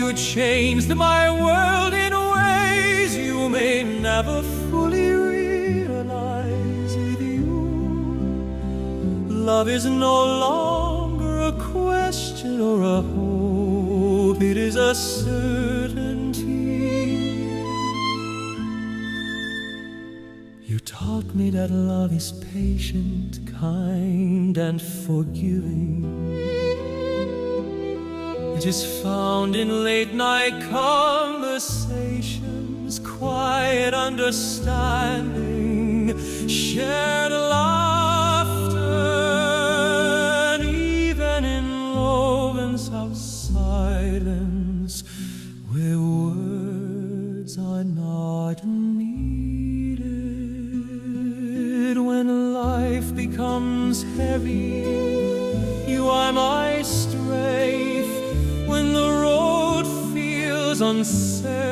you changed my world in ways you may never fully realize. With you, love is no longer a question or a hope, it is a certainty. You taught me that love is patient, kind, and forgiving. It is found in late-night conversations, quiet understanding, shared laughter, and even in moments of silence where words are not needed. When life becomes heavy, you are my strength. When the road feels unsafe,